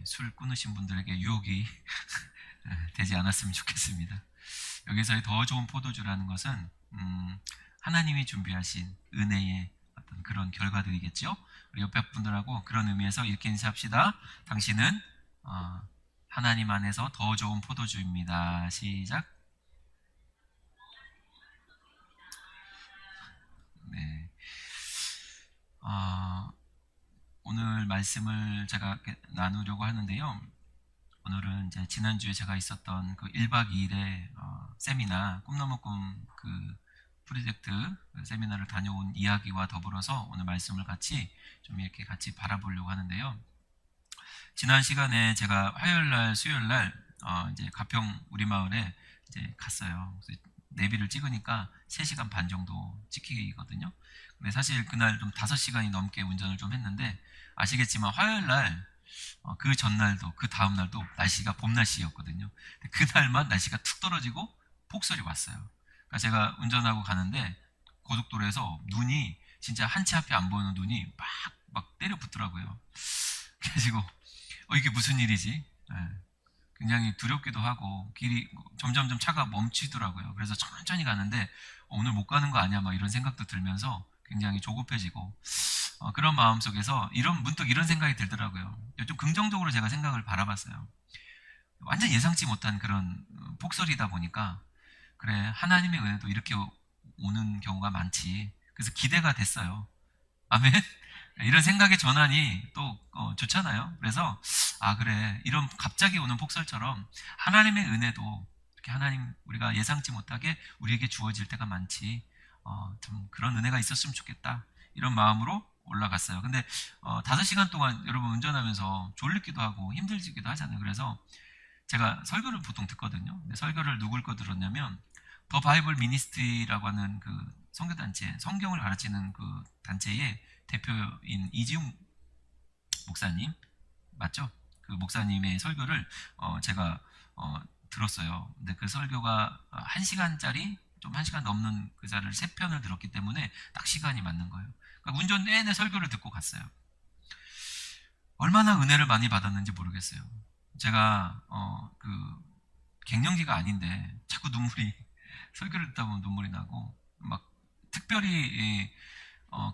술 끊으신 분들에게 유혹이 되지 않았으면 좋겠습니다. 여기서의 더 좋은 포도주라는 것은 하나님이 준비하신 은혜의 어떤 그런 결과들이겠죠. 우리 옆에 분들하고 그런 의미에서 이렇게 인사합시다. 당신은 하나님 안에서 더 좋은 포도주입니다. 시작. 네. 오늘 말씀을 제가 나누려고 하는데요. 오늘은 이제 지난주에 제가 있었던 그 1박 2일의 세미나 꿈나무 꿈 그 프로젝트 세미나를 다녀온 이야기와 더불어서 오늘 말씀을 같이 좀 이렇게 같이 바라보려고 하는데요. 지난 시간에 제가 화요일 날, 수요일 날 이제 가평 우리 마을에 이제 갔어요. 그래서 내비를 찍으니까 3시간 반 정도 찍히거든요. 근데 사실 그날 좀 5시간이 넘게 운전을 좀 했는데 아시겠지만 화요일 날 그 전날도 그 다음날도 날씨가 봄 날씨였거든요. 그날만 날씨가 툭 떨어지고 폭설이 왔어요. 그러니까 제가 운전하고 가는데 고속도로에서 눈이 진짜 한 치 앞에 안 보이는 눈이 막 때려 붙더라고요. 그래가지고 이게 무슨 일이지? 굉장히 두렵기도 하고 길이 점점점 차가 멈추더라고요. 그래서 천천히 가는데 오늘 못 가는 거 아니야? 막 이런 생각도 들면서 굉장히 조급해지고 그런 마음 속에서 문득 이런 생각이 들더라고요. 좀 긍정적으로 제가 생각을 바라봤어요. 완전 예상치 못한 그런 폭설이다 보니까 그래 하나님의 은혜도 이렇게 오는 경우가 많지. 그래서 기대가 됐어요. 아멘. 이런 생각의 전환이 또 좋잖아요. 그래서 그래 이런 갑자기 오는 폭설처럼 하나님의 은혜도 이렇게 하나님 우리가 예상치 못하게 우리에게 주어질 때가 많지. 좀 그런 은혜가 있었으면 좋겠다. 이런 마음으로 올라갔어요. 근데 5시간 동안 여러분 운전하면서 졸리기도 하고 힘들기도 하잖아요. 그래서 제가 설교를 보통 듣거든요. 근데 설교를 누굴 거 들었냐면 더 바이블 미니스트리라고 하는 그 선교단체, 성경을 가르치는 그 단체의 대표인 이지웅 목사님 맞죠? 그 목사님의 설교를 제가 들었어요. 근데 그 설교가 1시간짜리 좀 1시간 넘는 그 자를 3편을 들었기 때문에 딱 시간이 맞는 거예요. 그러니까 운전 내내 설교를 듣고 갔어요. 얼마나 은혜를 많이 받았는지 모르겠어요. 제가 그 갱년기가 아닌데 자꾸 눈물이 설교를 듣다 보면 눈물이 나고 막 특별히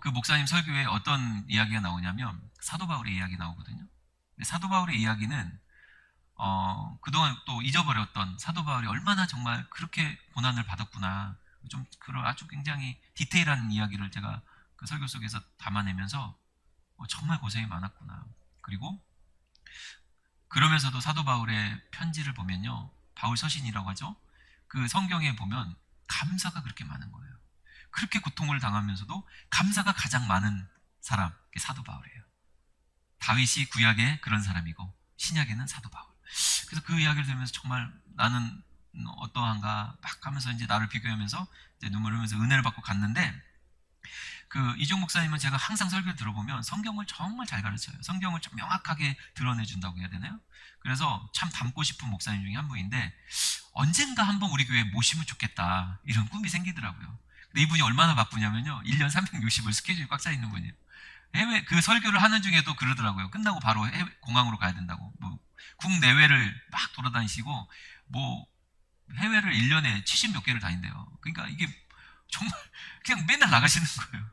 그 목사님 설교에 어떤 이야기가 나오냐면 사도 바울의 이야기 나오거든요. 근데 사도 바울의 이야기는 그동안 또 잊어버렸던 사도 바울이 얼마나 정말 그렇게 고난을 받았구나. 좀 그런 아주 굉장히 디테일한 이야기를 제가 그 설교 속에서 담아내면서 정말 고생이 많았구나. 그리고 그러면서도 사도 바울의 편지를 보면요. 바울 서신이라고 하죠. 그 성경에 보면 감사가 그렇게 많은 거예요. 그렇게 고통을 당하면서도 감사가 가장 많은 사람, 그게 사도 바울이에요. 다윗이 구약에 그런 사람이고 신약에는 사도 바울. 그래서 그 이야기를 들으면서 정말 나는 어떠한가 막 하면서 이제 나를 비교하면서 이제 눈물을 흘리면서 은혜를 받고 갔는데 그 이종 목사님은 제가 항상 설교를 들어보면 성경을 정말 잘 가르쳐요. 성경을 좀 명확하게 드러내준다고 해야 되나요? 그래서 참 닮고 싶은 목사님 중에 한 분인데 언젠가 한번 우리 교회에 모시면 좋겠다 이런 꿈이 생기더라고요. 근데 이분이 얼마나 바쁘냐면요 1년 360일 스케줄이 꽉 차 있는 분이에요. 해외 그 설교를 하는 중에도 그러더라고요. 끝나고 바로 공항으로 가야 된다고. 뭐 국내외를 막 돌아다니시고 뭐 해외를 1년에 70 몇 개를 다닌대요. 그러니까 이게 정말 그냥 맨날 나가시는 거예요.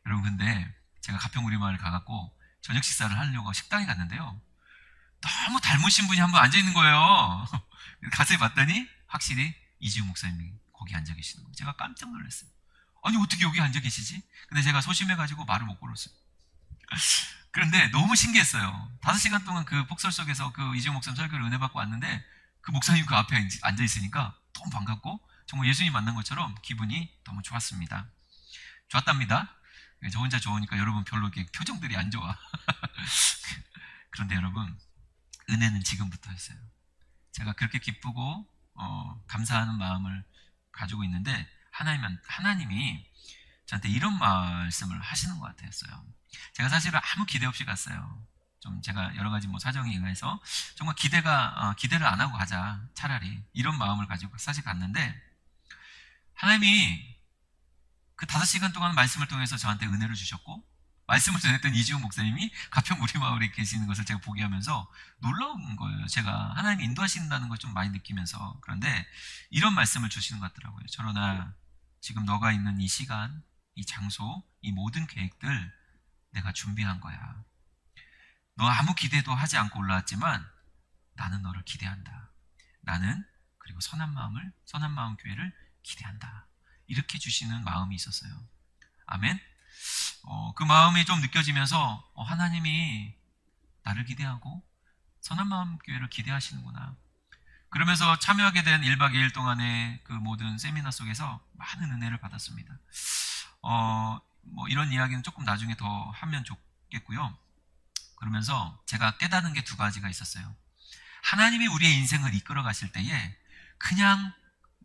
여러분 근데 제가 가평 우리마을 가갖고 저녁 식사를 하려고 식당에 갔는데요. 너무 닮으신 분이 한 분 앉아 있는 거예요. 가서 봤더니 확실히 이지우 목사님이 거기 앉아 계시는 거예요. 제가 깜짝 놀랐어요. 아니 어떻게 여기 앉아 계시지? 근데 제가 소심해가지고 말을 못 걸었어요. 그런데 너무 신기했어요. 5시간 동안 그 폭설 속에서 그 이지우 목사님 설교를 은혜 받고 왔는데 그 목사님 그 앞에 앉아 있으니까 너무 반갑고 정말 예수님 만난 것처럼 기분이 너무 좋았습니다. 좋았답니다. 저 혼자 좋으니까 여러분 별로 이렇게 표정들이 안 좋아. 그런데 여러분 은혜는 지금부터였어요. 제가 그렇게 기쁘고 감사하는 마음을 가지고 있는데 하나님이 저한테 이런 말씀을 하시는 것 같았어요. 제가 사실은 아무 기대 없이 갔어요. 좀 제가 여러 가지 뭐 사정에 의해서 정말 기대를 안 하고 가자 차라리 이런 마음을 가지고 사실 갔는데 하나님이 그 5시간 동안 말씀을 통해서 저한테 은혜를 주셨고 말씀을 전했던 이지훈 목사님이 가평 우리 마을에 계시는 것을 제가 보게 하면서 놀라운 거예요. 제가 하나님이 인도하신다는 걸 좀 많이 느끼면서. 그런데 이런 말씀을 주시는 것 같더라고요. 철원아, 지금 너가 있는 이 시간, 이 장소, 이 모든 계획들 내가 준비한 거야. 너 아무 기대도 하지 않고 올라왔지만 나는 너를 기대한다. 나는 그리고 선한 마음 교회를 기대한다. 이렇게 주시는 마음이 있었어요. 아멘. 그 마음이 좀 느껴지면서 하나님이 나를 기대하고 선한 마음 교회를 기대하시는구나. 그러면서 참여하게 된 1박 2일 동안의 그 모든 세미나 속에서 많은 은혜를 받았습니다. 뭐 이런 이야기는 조금 나중에 더 하면 좋겠고요. 그러면서 제가 깨닫는 게 두 가지가 있었어요. 하나님이 우리의 인생을 이끌어 가실 때에 그냥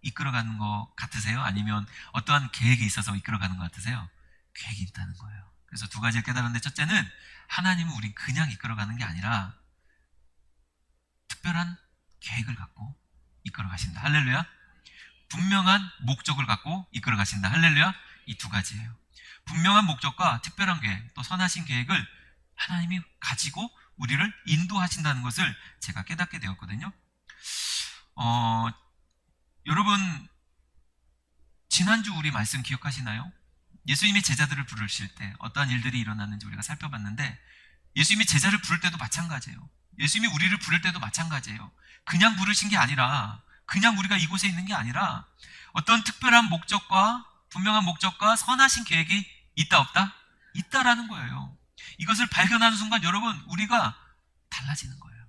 이끌어가는 것 같으세요? 아니면 어떠한 계획이 있어서 이끌어가는 것 같으세요? 계획이 있다는 거예요. 그래서 두 가지를 깨달았는데, 첫째는 하나님은 우린 그냥 이끌어가는 게 아니라 특별한 계획을 갖고 이끌어가신다. 할렐루야. 분명한 목적을 갖고 이끌어가신다. 할렐루야. 이 두 가지예요. 분명한 목적과 특별한 계획, 또 선하신 계획을 하나님이 가지고 우리를 인도하신다는 것을 제가 깨닫게 되었거든요. 여러분, 지난주 우리 말씀 기억하시나요? 예수님이 제자들을 부르실 때 어떠한 일들이 일어났는지 우리가 살펴봤는데, 예수님이 제자를 부를 때도 마찬가지예요. 예수님이 우리를 부를 때도 마찬가지예요. 그냥 부르신 게 아니라, 그냥 우리가 이곳에 있는 게 아니라 어떤 특별한 목적과 분명한 목적과 선하신 계획이 있다 없다? 있다라는 거예요. 이것을 발견하는 순간 여러분, 우리가 달라지는 거예요.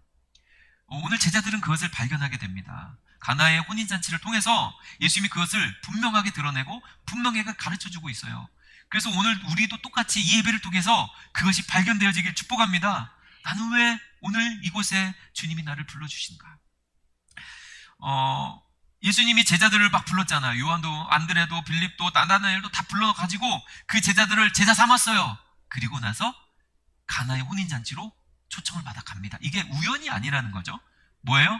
오늘 제자들은 그것을 발견하게 됩니다. 가나의 혼인잔치를 통해서 예수님이 그것을 분명하게 드러내고 분명하게 가르쳐주고 있어요. 그래서 오늘 우리도 똑같이 이 예배를 통해서 그것이 발견되어지길 축복합니다. 나는 왜 오늘 이곳에 주님이 나를 불러주신가? 예수님이 제자들을 막 불렀잖아요. 요한도, 안드레도, 빌립도, 나다나엘도 다 불러가지고 그 제자들을 제자 삼았어요. 그리고 나서 가나의 혼인잔치로 초청을 받아 갑니다. 이게 우연이 아니라는 거죠. 뭐예요?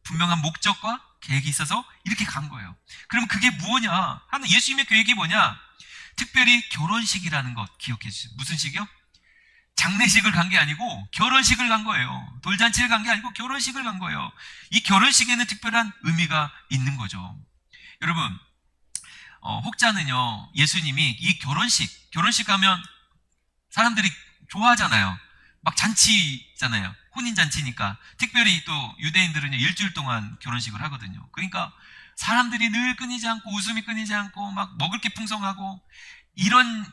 분명한 목적과 계획이 있어서 이렇게 간 거예요. 그럼 그게 뭐냐? 하는 예수님의 계획이 뭐냐? 특별히 결혼식이라는 것 기억해 주세요. 무슨 식이요? 장례식을 간 게 아니고 결혼식을 간 거예요. 돌잔치를 간 게 아니고 결혼식을 간 거예요. 이 결혼식에는 특별한 의미가 있는 거죠. 여러분, 혹자는요, 예수님이 이 결혼식 가면 사람들이 좋아하잖아요. 막 잔치잖아요. 혼인잔치니까. 특별히 또 유대인들은요, 일주일 동안 결혼식을 하거든요. 그러니까 사람들이 늘 끊이지 않고 웃음이 끊이지 않고 막 먹을 게 풍성하고, 이런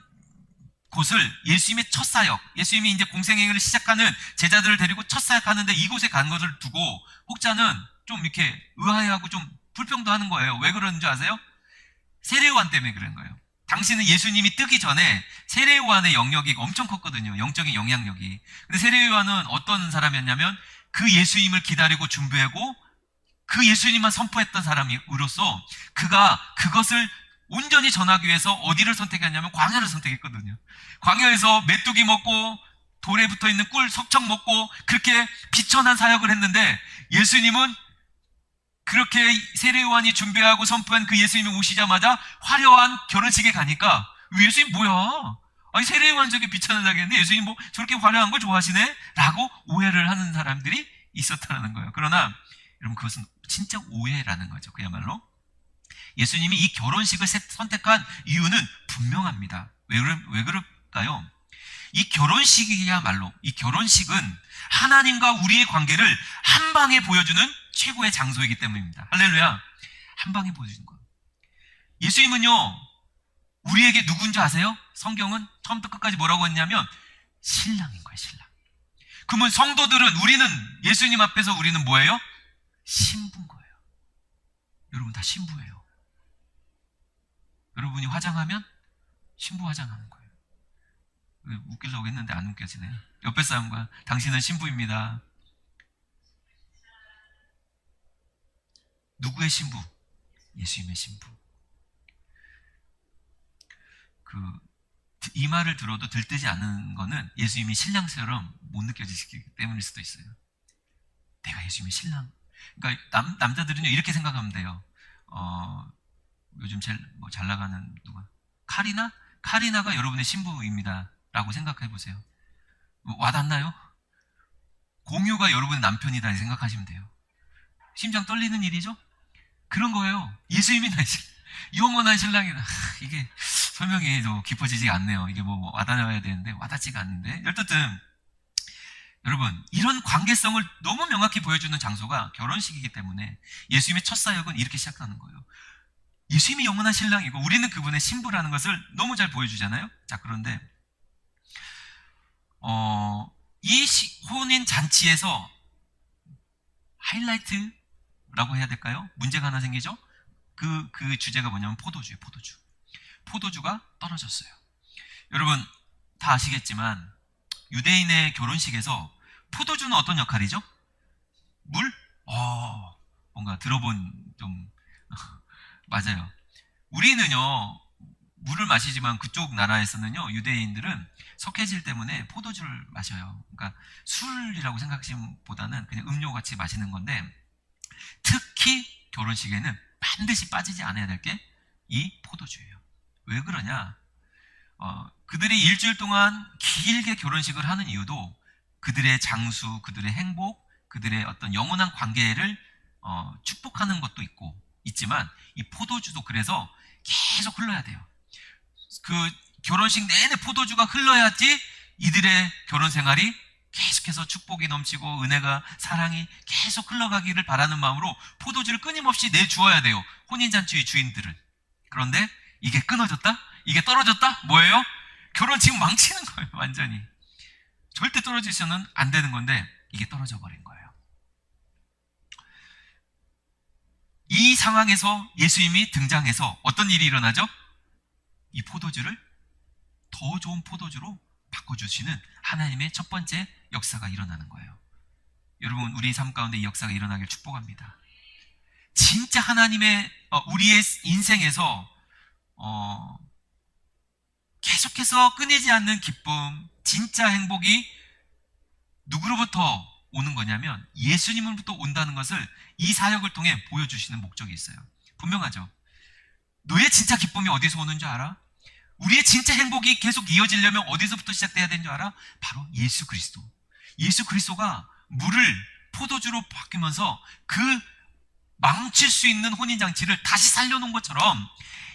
곳을 예수님의 첫 사역, 예수님이 이제 공생애를 시작하는 제자들을 데리고 첫 사역하는데 이곳에 간 것을 두고 혹자는 좀 이렇게 의아해하고 좀 불평도 하는 거예요. 왜 그러는 줄 아세요? 세례요한 때문에 그런 거예요. 당시는 예수님이 뜨기 전에 세례요한의 영역이 엄청 컸거든요. 영적인 영향력이. 근데 세례요한은 어떤 사람이었냐면 그 예수님을 기다리고 준비하고 그 예수님만 선포했던 사람으로서 그가 그것을 온전히 전하기 위해서 어디를 선택했냐면 광야를 선택했거든요. 광야에서 메뚜기 먹고 돌에 붙어있는 꿀 석청 먹고 그렇게 비천한 사역을 했는데, 예수님은 그렇게 세례요한이 준비하고 선포한 그 예수님이 오시자마자 화려한 결혼식에 가니까, 예수님 뭐야? 아니 세례요한 저게 비천한 자겠는데 예수님 뭐 저렇게 화려한 걸 좋아하시네? 라고 오해를 하는 사람들이 있었다는 거예요. 그러나 여러분, 그것은 진짜 오해라는 거죠. 그야말로 예수님이 이 결혼식을 선택한 이유는 분명합니다. 왜 그럴까요? 이 결혼식이야말로, 이 결혼식은 하나님과 우리의 관계를 한 방에 보여주는 최고의 장소이기 때문입니다. 할렐루야. 한 방에 보여주는 거예요. 예수님은요, 우리에게 누군지 아세요? 성경은 처음부터 끝까지 뭐라고 했냐면 신랑인 거예요. 신랑. 그러면 성도들은, 우리는 예수님 앞에서 우리는 뭐예요? 신부인 거예요. 여러분 다 신부예요. 여러분이 화장하면 신부 화장하는 거예요. 웃기려고 했는데 안 웃겨지네요. 옆에 사람과 당신은 신부입니다. 누구의 신부? 예수님의 신부. 이 말을 들어도 들뜨지 않는 거는 예수님이 신랑처럼 못 느껴지시기 때문일 수도 있어요. 내가 예수님의 신랑. 그러니까 남자들은요, 이렇게 생각하면 돼요. 요즘 제일 잘 나가는 누가? 카리나가 여러분의 신부입니다. 라고 생각해 보세요. 와닿나요? 공유가 여러분의 남편이다 생각하시면 돼요. 심장 떨리는 일이죠? 그런 거예요. 예수님이 나의 영원한 신랑이다. 이게 설명이 좀 깊어지지 않네요. 이게 뭐 와닿아야 되는데 와닿지가 않는데, 어쨌든 여러분, 이런 관계성을 너무 명확히 보여주는 장소가 결혼식이기 때문에 예수님의 첫 사역은 이렇게 시작하는 거예요. 예수님이 영원한 신랑이고 우리는 그분의 신부라는 것을 너무 잘 보여주잖아요. 자, 그런데 이 혼인 잔치에서 하이라이트라고 해야 될까요? 문제가 하나 생기죠? 그 주제가 뭐냐면 포도주예요. 포도주가 떨어졌어요. 여러분 다 아시겠지만 유대인의 결혼식에서 포도주는 어떤 역할이죠? 물? 뭔가 들어본 좀 맞아요. 우리는요 물을 마시지만 그쪽 나라에서는요 유대인들은 석회질 때문에 포도주를 마셔요. 그러니까 술이라고 생각하시는 보다는 그냥 음료같이 마시는 건데, 특히 결혼식에는 반드시 빠지지 않아야 될 게 이 포도주예요. 왜 그러냐? 그들이 일주일 동안 길게 결혼식을 하는 이유도 그들의 장수, 그들의 행복, 그들의 어떤 영원한 관계를 축복하는 것도 있지만 이 포도주도 그래서 계속 흘러야 돼요. 그 결혼식 내내 포도주가 흘러야지 이들의 결혼 생활이 계속해서 축복이 넘치고 은혜가, 사랑이 계속 흘러가기를 바라는 마음으로 포도주를 끊임없이 내주어야 돼요. 혼인잔치의 주인들은. 그런데 이게 끊어졌다? 이게 떨어졌다? 뭐예요? 결혼 지금 망치는 거예요. 완전히. 절대 떨어지서는 안 되는 건데 이게 떨어져 버린 거예요. 이 상황에서 예수님이 등장해서 어떤 일이 일어나죠? 이 포도주를 더 좋은 포도주로 바꿔주시는 하나님의 첫 번째 역사가 일어나는 거예요. 여러분, 우리 삶 가운데 이 역사가 일어나길 축복합니다. 진짜 하나님의 우리의 인생에서 계속해서 끊이지 않는 기쁨, 진짜 행복이 누구로부터 오는 거냐면 예수님으로부터 온다는 것을 이 사역을 통해 보여주시는 목적이 있어요. 분명하죠. 너의 진짜 기쁨이 어디서 오는 줄 알아? 우리의 진짜 행복이 계속 이어지려면 어디서부터 시작돼야 되는 줄 알아? 바로 예수 그리스도. 예수 그리스도가 물을 포도주로 바뀌면서 그 망칠 수 있는 혼인잔치를 다시 살려놓은 것처럼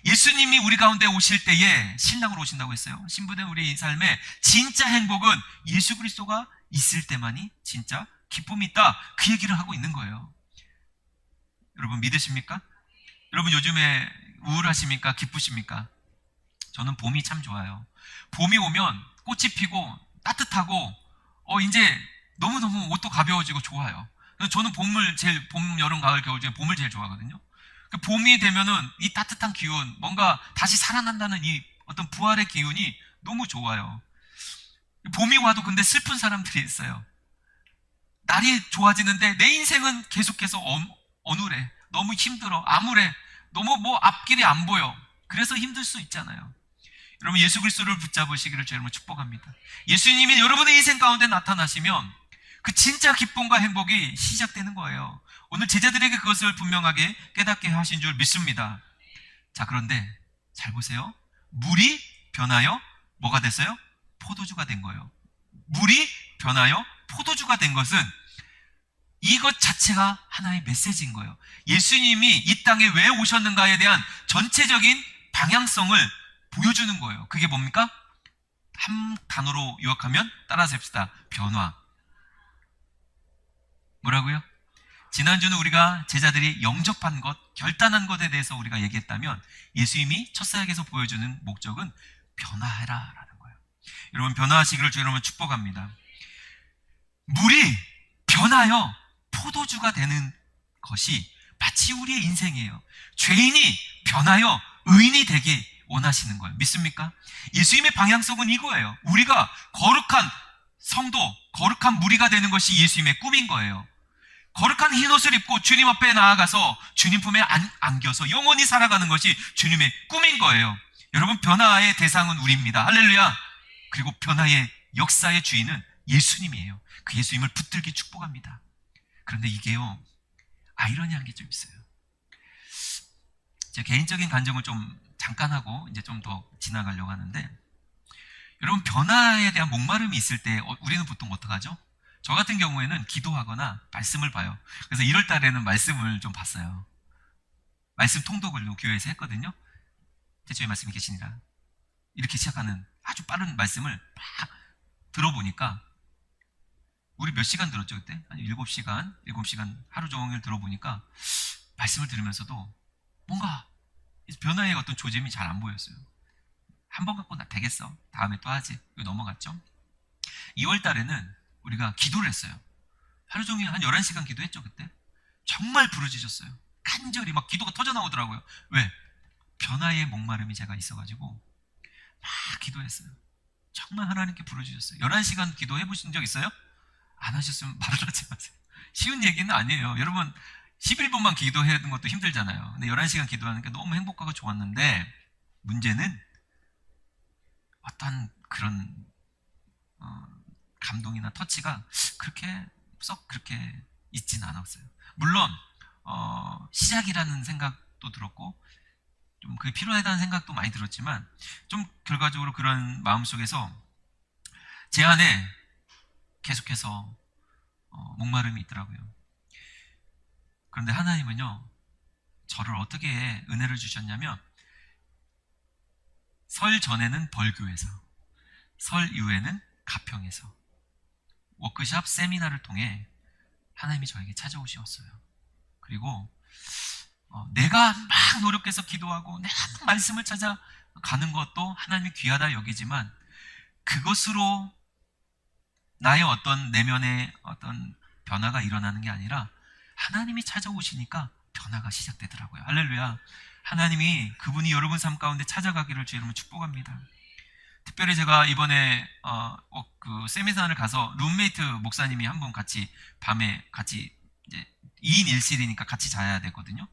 예수님이 우리 가운데 오실 때에 신랑으로 오신다고 했어요. 신부된 우리 삶에 진짜 행복은 예수 그리스도가 있을 때만이 진짜 기쁨이 있다. 그 얘기를 하고 있는 거예요. 여러분 믿으십니까? 여러분 요즘에 우울하십니까? 기쁘십니까? 저는 봄이 참 좋아요. 봄이 오면 꽃이 피고 따뜻하고 이제 너무너무 옷도 가벼워지고 좋아요. 그래서 저는 봄, 여름, 가을, 겨울 중에 봄을 제일 좋아하거든요. 봄이 되면은 이 따뜻한 기운, 뭔가 다시 살아난다는 이 어떤 부활의 기운이 너무 좋아요. 봄이 와도 근데 슬픈 사람들이 있어요. 날이 좋아지는데 내 인생은 계속해서 어눌해. 너무 힘들어. 암울해. 너무 앞길이 안 보여. 그래서 힘들 수 있잖아요. 여러분 예수 그리스도를 붙잡으시기를 저 여러분 축복합니다. 예수님이 여러분의 인생 가운데 나타나시면 그 진짜 기쁨과 행복이 시작되는 거예요. 오늘 제자들에게 그것을 분명하게 깨닫게 하신 줄 믿습니다. 자, 그런데 잘 보세요. 물이 변하여 뭐가 됐어요? 포도주가 된 거예요. 물이 변하여 포도주가 된 것은 이것 자체가 하나의 메시지인 거예요. 예수님이 이 땅에 왜 오셨는가에 대한 전체적인 방향성을 보여주는 거예요. 그게 뭡니까? 한 단어로 요약하면 따라서 합시다. 변화. 뭐라고요? 지난주는 우리가 제자들이 영접한 것, 결단한 것에 대해서 우리가 얘기했다면 예수님이 첫 사역에서 보여주는 목적은 변화해라라는 거예요. 여러분 변화하시기를 주 여러분 축복합니다. 물이 변하여 포도주가 되는 것이 마치 우리의 인생이에요. 죄인이 변하여 의인이 되기 원하시는 거예요. 믿습니까? 예수님의 방향성은 이거예요. 우리가 거룩한 성도, 거룩한 무리가 되는 것이 예수님의 꿈인 거예요. 거룩한 흰옷을 입고 주님 앞에 나아가서 주님 품에 안겨서 영원히 살아가는 것이 주님의 꿈인 거예요. 여러분 변화의 대상은 우리입니다. 할렐루야. 그리고 변화의 역사의 주인은 예수님이에요. 그 예수님을 붙들기 축복합니다. 그런데 이게요 아이러니한 게 좀 있어요. 제 개인적인 간증을 좀 잠깐 하고 이제 좀 더 지나가려고 하는데, 여러분, 변화에 대한 목마름이 있을 때 우리는 보통 어떡하죠? 저 같은 경우에는 기도하거나 말씀을 봐요. 그래서 1월 달에는 말씀을 좀 봤어요. 말씀 통독을 교회에서 했거든요. 대초의 말씀이 계시니라, 이렇게 시작하는 아주 빠른 말씀을 막 들어보니까, 우리 몇 시간 들었죠 그때? 한 7시간 하루 종일 들어보니까 말씀을 들으면서도 뭔가 변화의 어떤 조짐이 잘 안 보였어요. 한 번 갖고 나 되겠어, 다음에 또 하지, 이거 넘어갔죠. 2월 달에는 우리가 기도를 했어요. 하루 종일 한 11시간 기도했죠 그때. 정말 부르짖었어요. 간절히 막 기도가 터져나오더라고요. 왜? 변화의 목마름이 제가 있어가지고 막 기도했어요. 정말 하나님께 부르짖었어요. 11시간 기도해 보신 적 있어요? 안 하셨으면 말을 하지 마세요. 쉬운 얘기는 아니에요. 여러분, 11분만 기도하는 것도 힘들잖아요. 근데 11시간 기도하는 게 너무 행복하고 좋았는데, 문제는 어떤 그런 감동이나 터치가 그렇게 있진 않았어요. 물론 시작이라는 생각도 들었고, 좀 그게 필요하다는 생각도 많이 들었지만, 좀 결과적으로 그런 마음속에서 제 안에 계속해서 목마름이 있더라고요. 그런데 하나님은요, 저를 어떻게 은혜를 주셨냐면, 설 전에는 벌교에서, 설 이후에는 가평에서 워크샵 세미나를 통해 하나님이 저에게 찾아오셨어요. 그리고 내가 막 노력해서 기도하고 내가 막 말씀을 찾아가는 것도 하나님이 귀하다 여기지만, 그것으로 나의 어떤 내면의 어떤 변화가 일어나는 게 아니라 하나님이 찾아오시니까 변화가 시작되더라고요. 할렐루야. 하나님이 그분이 여러분 삶 가운데 찾아가기를 주 여러분 축복합니다. 특별히 제가 이번에 그 세미나를 가서 룸메이트 목사님이 한 분 같이 밤에 같이 이제 2인 1실이니까 같이 자야 되거든요.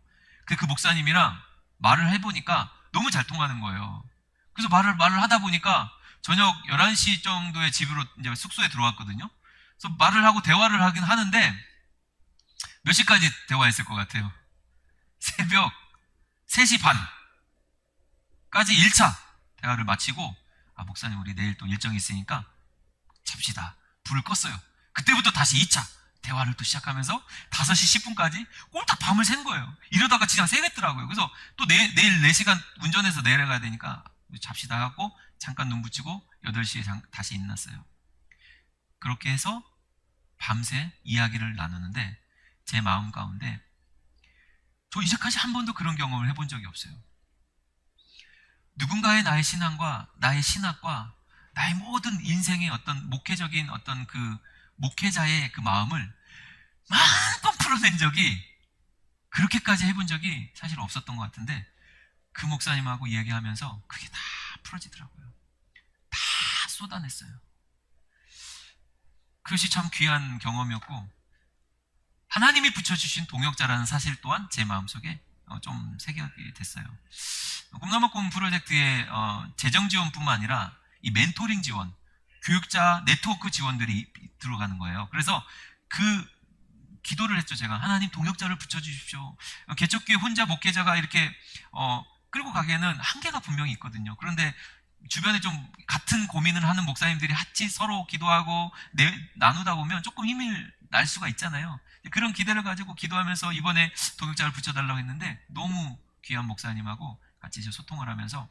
그 목사님이랑 말을 해보니까 너무 잘 통하는 거예요. 그래서 말을 하다 보니까 저녁 11시 정도에 집으로 이제 숙소에 들어왔거든요. 그래서 말을 하고 대화를 하긴 하는데, 몇 시까지 대화했을 것 같아요? 새벽 3시 반까지 1차 대화를 마치고, 목사님 우리 내일 또 일정이 있으니까 잡시다, 불을 껐어요. 그때부터 다시 2차 대화를 또 시작하면서 5시 10분까지 꼴딱 밤을 샌 거예요. 이러다가 진짜 새겠더라고요. 그래서 또 내일 4시간 운전해서 내려가야 되니까 잡시다 하고 잠깐 눈 붙이고 8시에 다시 일어났어요. 그렇게 해서 밤새 이야기를 나누는데, 제 마음 가운데 저 이제까지 한 번도 그런 경험을 해본 적이 없어요. 누군가의 나의 신앙과 나의 신학과 나의 모든 인생의 어떤 목회적인 어떤 그 목회자의 그 마음을 만 번 풀어낸 적이, 그렇게까지 해본 적이 사실 없었던 것 같은데, 그 목사님하고 이야기하면서 그게 다 풀어지더라고요. 다 쏟아냈어요. 그것이 참 귀한 경험이었고, 하나님이 붙여주신 동역자라는 사실 또한 제 마음속에 좀 새겨게 됐어요. 꿈나무 꿈 프로젝트의 재정 지원뿐만 아니라 이 멘토링 지원, 교육자 네트워크 지원들이 들어가는 거예요. 그래서 그 기도를 했죠. 제가 하나님 동역자를 붙여주십시오. 개척교회 혼자 목회자가 이렇게 끌고 가기에는 한계가 분명히 있거든요. 그런데 주변에 좀 같은 고민을 하는 목사님들이 같이 서로 기도하고 나누다 보면 조금 힘이 날 수가 있잖아요. 그런 기대를 가지고 기도하면서 이번에 동역자를 붙여달라고 했는데, 너무 귀한 목사님하고 같이 이제 소통을 하면서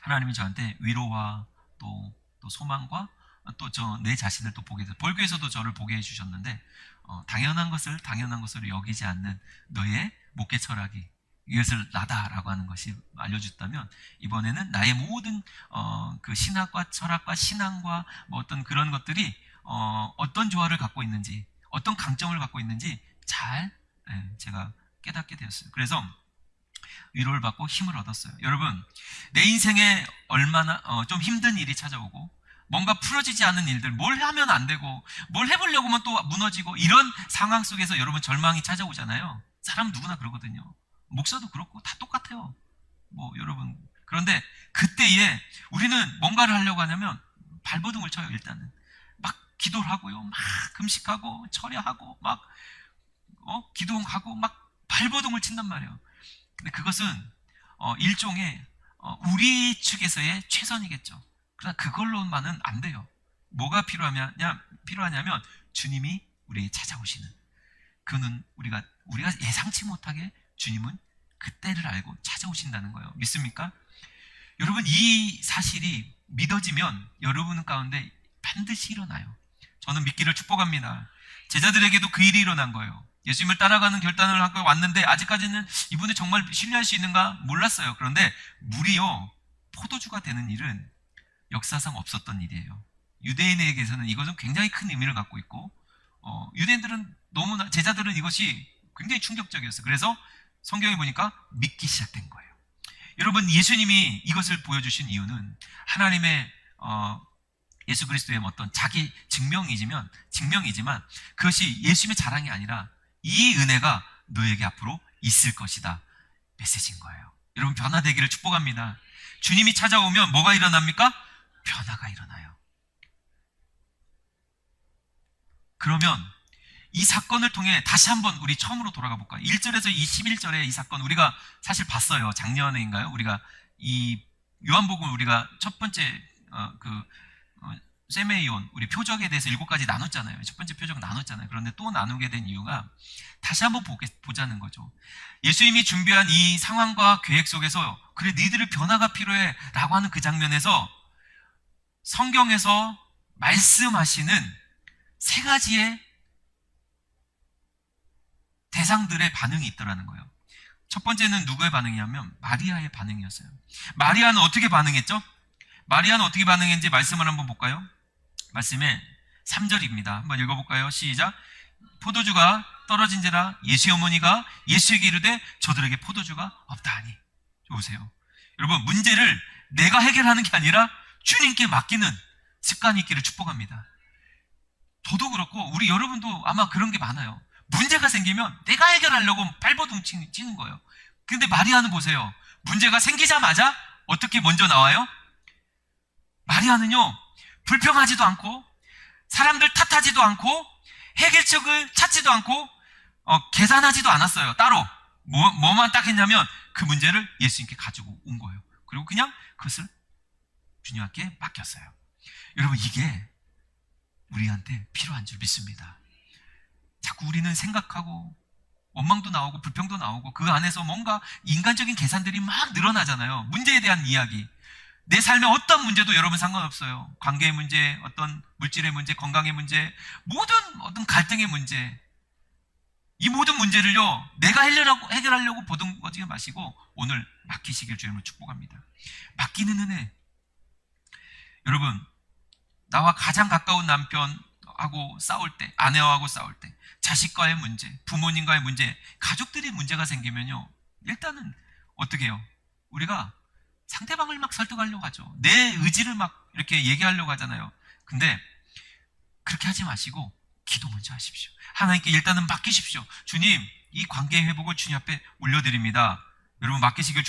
하나님이 저한테 위로와 또 소망과 또 내 자신을 또 보게 돼서, 벌교에서도 저를 보게 해주셨는데, 당연한 것을 당연한 것으로 여기지 않는 너의 목회 철학이 이것을 나다라고 하는 것이 알려줬다면, 이번에는 나의 모든 그 신학과 철학과 신앙과 뭐 어떤 그런 것들이 어떤 조화를 갖고 있는지, 어떤 강점을 갖고 있는지 잘 제가 깨닫게 되었어요. 그래서 위로를 받고 힘을 얻었어요. 여러분, 내 인생에 얼마나 좀 힘든 일이 찾아오고, 뭔가 풀어지지 않는 일들, 뭘 하면 안 되고 뭘 해보려고 하면 또 무너지고, 이런 상황 속에서 여러분 절망이 찾아오잖아요. 사람 누구나 그러거든요. 목사도 그렇고 다 똑같아요. 여러분, 그런데 그때에 우리는 뭔가를 하려고 하냐면 발버둥을 쳐요. 일단은 막 기도를 하고요, 막 금식하고 철야하고 막 기도하고 막 발버둥을 친단 말이에요. 근데 그것은 일종의 우리 측에서의 최선이겠죠. 그러나 그걸로만은 안 돼요. 뭐가 필요하냐면 주님이 우리에게 찾아오시는, 그는 우리가 예상치 못하게 주님은 그때를 알고 찾아오신다는 거예요. 믿습니까? 여러분, 이 사실이 믿어지면 여러분 가운데 반드시 일어나요. 저는 믿기를 축복합니다. 제자들에게도 그 일이 일어난 거예요. 예수님을 따라가는 결단을 하고 왔는데 아직까지는 이분을 정말 신뢰할 수 있는가 몰랐어요. 그런데 무리요, 포도주가 되는 일은 역사상 없었던 일이에요. 유대인에게서는 이것은 굉장히 큰 의미를 갖고 있고, 유대인들은 너무나, 제자들은 이것이 굉장히 충격적이었어요. 그래서 성경에 보니까 믿기 시작된 거예요. 여러분, 예수님이 이것을 보여주신 이유는 하나님의 예수 그리스도의 어떤 자기 증명이지만 그것이 예수님의 자랑이 아니라 이 은혜가 너에게 앞으로 있을 것이다 메시지인 거예요. 여러분, 변화되기를 축복합니다. 주님이 찾아오면 뭐가 일어납니까? 변화가 일어나요. 그러면 이 사건을 통해 다시 한번 우리 처음으로 돌아가 볼까요? 1절에서 21절의 이 사건 우리가 사실 봤어요. 작년에인가요? 우리가 이 요한복음 우리가 첫 번째 세메이온 우리 표적에 대해서 7가지 나눴잖아요. 첫 번째 표적 나눴잖아요. 그런데 또 나누게 된 이유가 다시 한번 보자는 거죠. 예수님이 준비한 이 상황과 계획 속에서 그래 니들의 변화가 필요해 라고 하는 그 장면에서 성경에서 말씀하시는 3가지의 대상들의 반응이 있더라는 거예요. 첫 번째는 누구의 반응이냐면 마리아의 반응이었어요. 마리아는 어떻게 반응했죠? 마리아는 어떻게 반응했는지 말씀을 한번 볼까요? 말씀에 3절입니다. 한번 읽어볼까요? 시작. 포도주가 떨어진지라 예수의 어머니가 예수에게 이르되 저들에게 포도주가 없다하니. 보세요. 여러분, 문제를 내가 해결하는 게 아니라 주님께 맡기는 습관이 있기를 축복합니다. 저도 그렇고 우리 여러분도 아마 그런 게 많아요. 문제가 생기면 내가 해결하려고 발버둥 치는 거예요. 근데 마리아는 보세요. 문제가 생기자마자 어떻게 먼저 나와요? 마리아는요, 불평하지도 않고 사람들 탓하지도 않고 해결책을 찾지도 않고 계산하지도 않았어요. 따로 뭐만 딱 했냐면 그 문제를 예수님께 가지고 온 거예요. 그리고 그냥 그것을 주님께 맡겼어요. 여러분, 이게 우리한테 필요한 줄 믿습니다. 자꾸 우리는 생각하고 원망도 나오고 불평도 나오고 그 안에서 뭔가 인간적인 계산들이 막 늘어나잖아요. 문제에 대한 이야기. 내 삶에 어떤 문제도 여러분 상관없어요. 관계의 문제, 어떤 물질의 문제, 건강의 문제, 모든 어떤 갈등의 문제. 이 모든 문제를요, 내가 해결하려고 보듬어지게 마시고 오늘 맡기시길 주님을 축복합니다. 맡기는 은혜. 여러분, 나와 가장 가까운 남편하고 싸울 때, 아내하고 싸울 때, 자식과의 문제, 부모님과의 문제, 가족들이 문제가 생기면요, 일단은 어떻게 해요? 우리가 상대방을 막 설득하려고 하죠. 내 의지를 막 이렇게 얘기하려고 하잖아요. 근데 그렇게 하지 마시고 기도 먼저 하십시오. 하나님께 일단은 맡기십시오. 주님, 이 관계의 회복을 주님 앞에 올려드립니다. 여러분, 맡기시길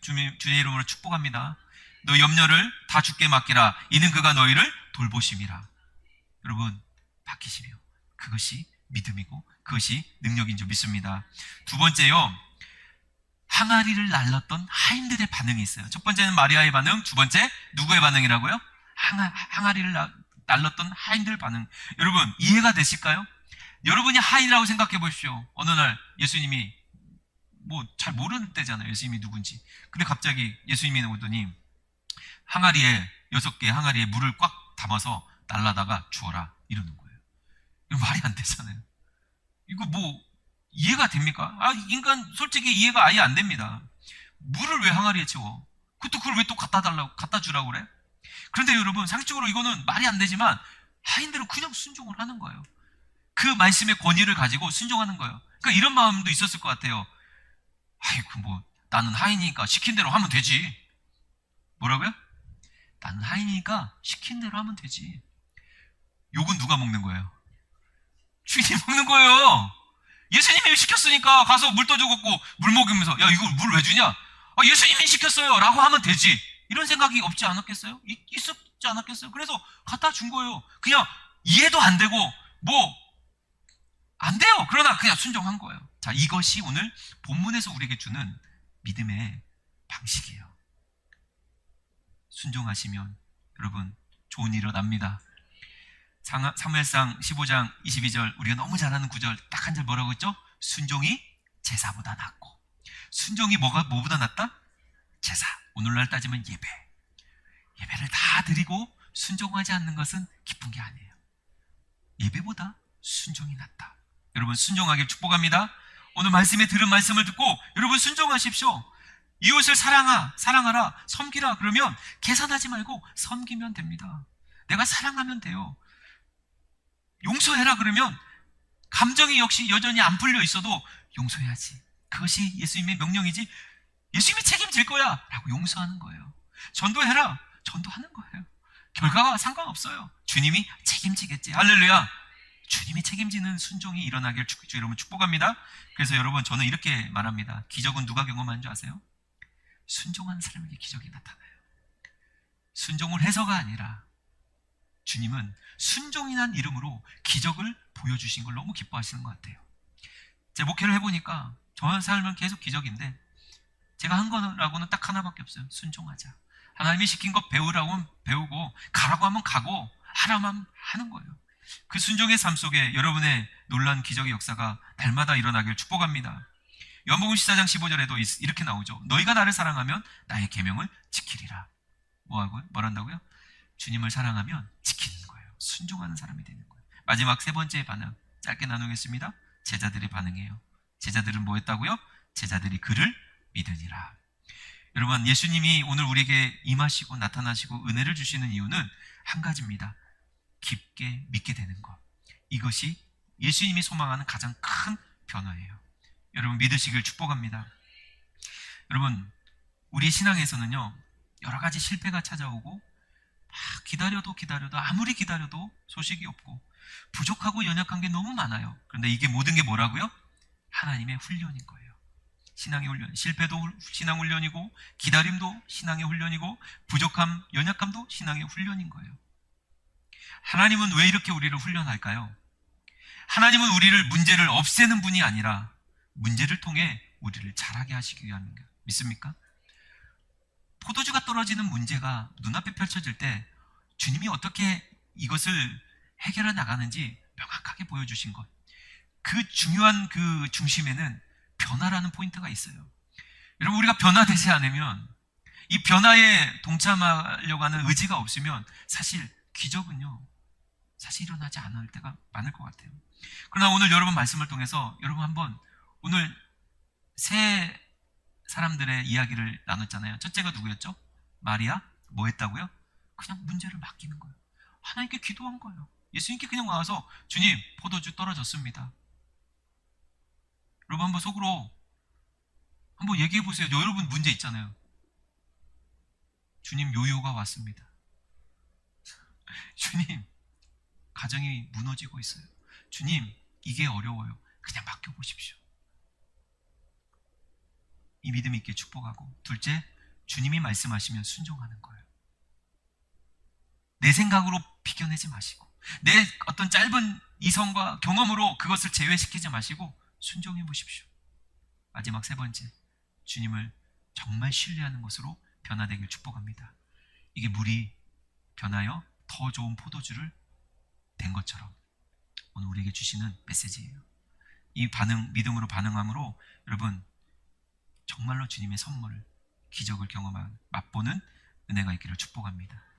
주의 이름으로 축복합니다. 너 염려를 다 주께 맡기라. 이는 그가 너희를 돌보심이라. 여러분, 맡기시며 그것이 믿음이고 그것이 능력인 줄 믿습니다. 두 번째요, 항아리를 날랐던 하인들의 반응이 있어요. 첫 번째는 마리아의 반응, 두 번째 누구의 반응이라고요? 항아리를 날랐던 하인들 반응. 여러분, 이해가 되실까요? 여러분이 하인이라고 생각해 보십시오. 어느 날 예수님이 잘 모르는 때잖아요. 예수님이 누군지. 근데 갑자기 예수님이 오더니 항아리에 6개 항아리에 물을 꽉 담아서 날라다가 주어라 이러는 거예요. 이거 말이 안 되잖아요. 이거 이해가 됩니까? 인간 솔직히 이해가 아예 안 됩니다. 물을 왜 항아리에 채워? 그걸 왜 또 갖다 주라고 그래? 그런데 여러분, 상식적으로 이거는 말이 안 되지만 하인들은 그냥 순종을 하는 거예요. 그 말씀의 권위를 가지고 순종하는 거예요. 그러니까 이런 마음도 있었을 것 같아요. 아이고, 나는 하인이니까 시킨 대로 하면 되지. 뭐라고요? 나는 하인이니까 시킨 대로 하면 되지. 욕은 누가 먹는 거예요? 주인이 먹는 거예요. 예수님이 시켰으니까 가서 물 떠주고 물 먹이면서 야, 이거 물 왜 주냐? 예수님이 시켰어요 라고 하면 되지. 이런 생각이 없지 않았겠어요? 있었지 않았겠어요? 그래서 갖다 준 거예요. 그냥 이해도 안 되고 안 돼요. 그러나 그냥 순종한 거예요. 자, 이것이 오늘 본문에서 우리에게 주는 믿음의 방식이에요. 순종하시면 여러분 좋은 일이 일어납니다. 사무엘상 15장 22절 우리가 너무 잘 아는 구절 딱 한 절 뭐라고 했죠? 순종이 제사보다 낫고. 순종이 뭐보다 낫다? 제사. 오늘날 따지면 예배. 예배를 다 드리고 순종하지 않는 것은 기쁜 게 아니에요. 예배보다 순종이 낫다. 여러분 순종하길 축복합니다. 오늘 말씀에 들은 말씀을 듣고 여러분 순종하십시오. 이웃을 사랑하라, 섬기라 그러면 계산하지 말고 섬기면 됩니다. 내가 사랑하면 돼요. 용서해라 그러면 감정이 역시 여전히 안 풀려 있어도 용서해야지. 그것이 예수님의 명령이지. 예수님이 책임질 거야 라고 용서하는 거예요. 전도해라, 전도하는 거예요. 결과가 상관없어요. 주님이 책임지겠지. 할렐루야. 주님이 책임지는 순종이 일어나길 여러분 축복합니다. 그래서 여러분 저는 이렇게 말합니다. 기적은 누가 경험하는 줄 아세요? 순종하는 사람에게 기적이 나타나요. 순종을 해서가 아니라 주님은 순종이란 이름으로 기적을 보여주신 걸 너무 기뻐하시는 것 같아요. 제 목회를 해보니까 저의 삶은 계속 기적인데 제가 한 거라고는 딱 하나밖에 없어요. 순종하자. 하나님이 시킨 것 배우라고 하면 배우고 가라고 하면 가고 하라고 하면 하는 거예요. 그 순종의 삶 속에 여러분의 놀라운 기적의 역사가 날마다 일어나길 축복합니다. 요한복음 14장 15절에도 이렇게 나오죠. 너희가 나를 사랑하면 나의 계명을 지키리라. 뭐란다고요? 주님을 사랑하면 지키는 거예요. 순종하는 사람이 되는 거예요. 마지막 세 번째 반응 짧게 나누겠습니다. 제자들의 반응이에요. 제자들은 뭐 했다고요? 제자들이 그를 믿으니라. 여러분 예수님이 오늘 우리에게 임하시고 나타나시고 은혜를 주시는 이유는 한 가지입니다. 깊게 믿게 되는 것. 이것이 예수님이 소망하는 가장 큰 변화예요. 여러분 믿으시길 축복합니다. 여러분 우리 신앙에서는요 여러 가지 실패가 찾아오고 기다려도 아무리 기다려도 소식이 없고 부족하고 연약한 게 너무 많아요. 그런데 이게 모든 게 뭐라고요? 하나님의 훈련인 거예요. 신앙의 훈련. 실패도 신앙 훈련이고 기다림도 신앙의 훈련이고 부족함, 연약함도 신앙의 훈련인 거예요. 하나님은 왜 이렇게 우리를 훈련할까요? 하나님은 우리를 문제를 없애는 분이 아니라 문제를 통해 우리를 자라게 하시기 위함인가 믿습니까? 포도주가 떨어지는 문제가 눈앞에 펼쳐질 때 주님이 어떻게 이것을 해결해 나가는지 명확하게 보여주신 것. 그 중요한 그 중심에는 변화라는 포인트가 있어요. 여러분 우리가 변화되지 않으면 이 변화에 동참하려고 하는 의지가 없으면 사실 기적은요 사실 일어나지 않을 때가 많을 것 같아요. 그러나 오늘 여러분 말씀을 통해서 여러분 한번 오늘 세 사람들의 이야기를 나눴잖아요. 첫째가 누구였죠? 마리아. 뭐 했다고요? 그냥 문제를 맡기는 거예요. 하나님께 기도한 거예요. 예수님께 그냥 와서 주님 포도주 떨어졌습니다. 여러분 한번 속으로 한번 얘기해 보세요. 여러분 문제 있잖아요. 주님 요요가 왔습니다. 주님 가정이 무너지고 있어요. 주님 이게 어려워요. 그냥 맡겨보십시오. 이 믿음 있게 축복하고 둘째 주님이 말씀하시면 순종하는 거예요. 내 생각으로 비껴내지 마시고 내 어떤 짧은 이성과 경험으로 그것을 제외시키지 마시고 순종해 보십시오. 마지막 세 번째 주님을 정말 신뢰하는 것으로 변화되길 축복합니다. 이게 물이 변하여 더 좋은 포도주를 된 것처럼 오늘 우리에게 주시는 메시지예요. 이 반응 믿음으로 반응함으로 여러분 정말로 주님의 선물을 기적을 경험한 맛보는 은혜가 있기를 축복합니다.